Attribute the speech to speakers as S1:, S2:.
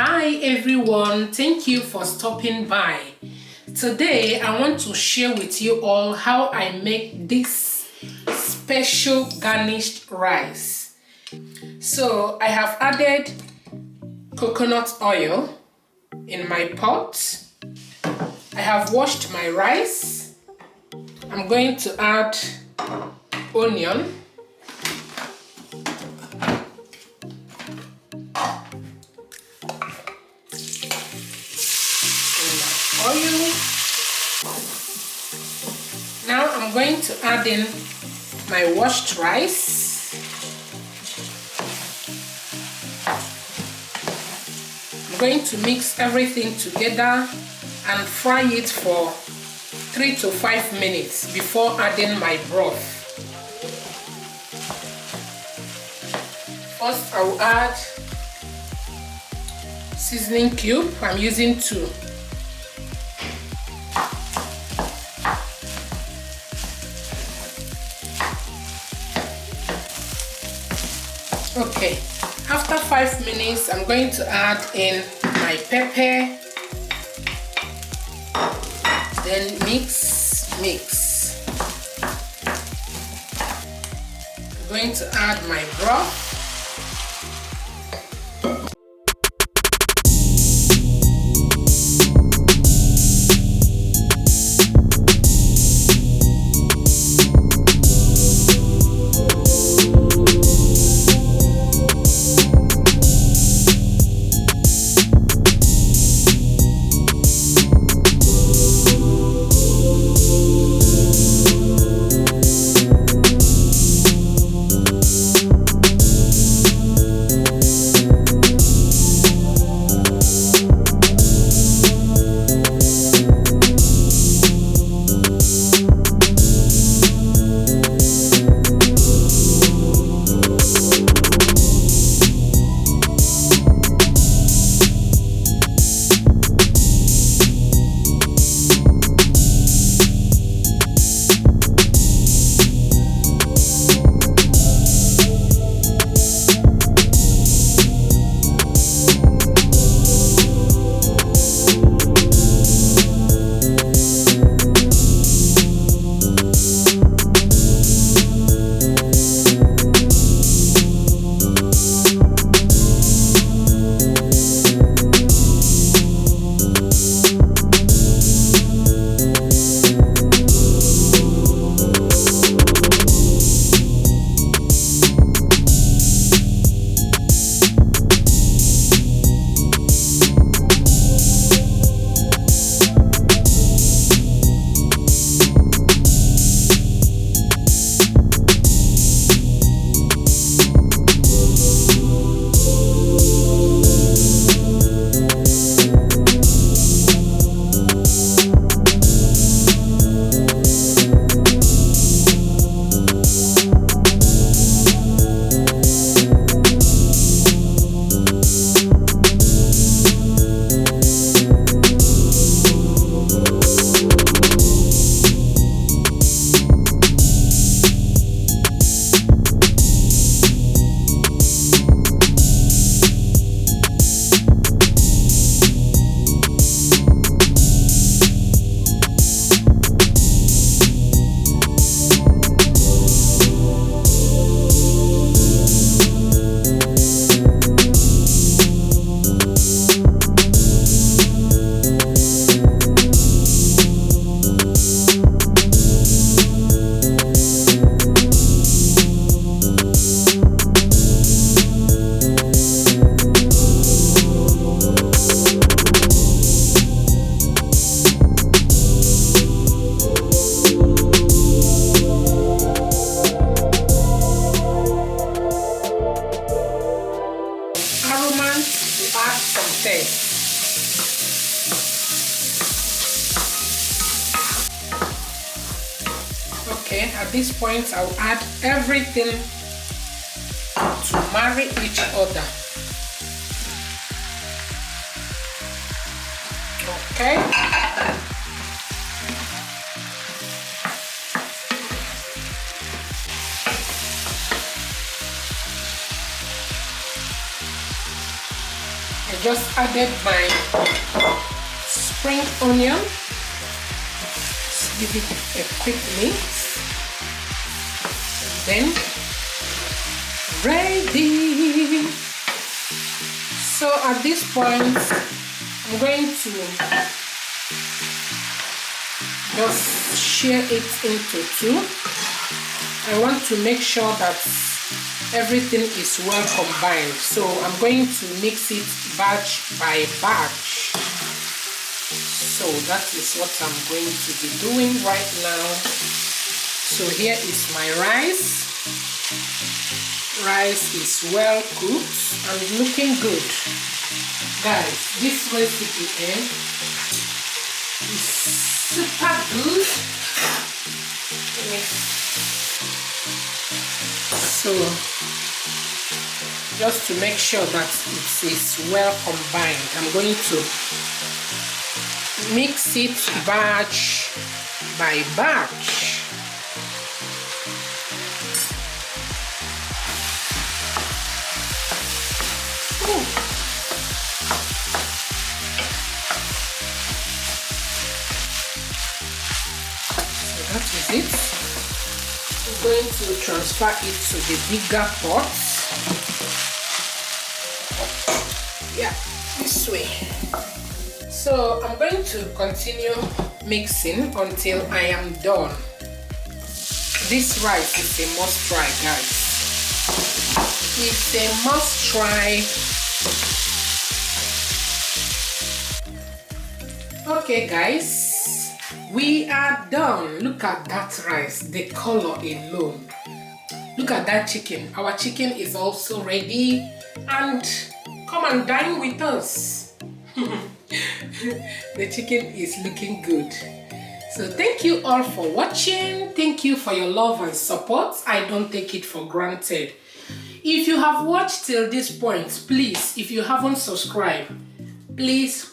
S1: Hi everyone, thank you for stopping by. Today I want to share with you all how I make this special garnished rice. So I have added coconut oil in my pot. I have washed my rice. I'm going to add onion. Oil. Now I'm going to add in my washed rice. I'm going to mix everything together and fry it for 3 to 5 minutes before adding my broth. First I will add seasoning cube. I'm using 2. Okay, after 5 minutes, I'm going to add in my pepper, then mix. I'm going to add my broth. Aromat to add some taste. Okay, at this point I'll add everything to marry each other. Okay. I just added my spring onion. Just give it a quick mix. And then ready. So at this point, I'm going to just share it into two. I want to make sure that everything is well combined, so I'm going to mix it batch by batch. So that is what I'm going to be doing right now. So here is my rice. Rice is well cooked and looking good. Guys, this recipe is super good. So just to make sure that it is well combined, I'm going to mix it batch by batch. So that is it. I'm going to transfer it to the bigger pot. Yeah, this way. So I'm going to continue mixing until I am done. This rice is a must try, guys. It's a must try. Okay guys, we are done. Look at that rice, the color alone. Look at that chicken. Our chicken is also ready, and come and dine with us. The chicken is looking good. So thank you all for watching. Thank you for your love and support. I don't take it for granted. If you have watched till this point, please, if you haven't subscribed, please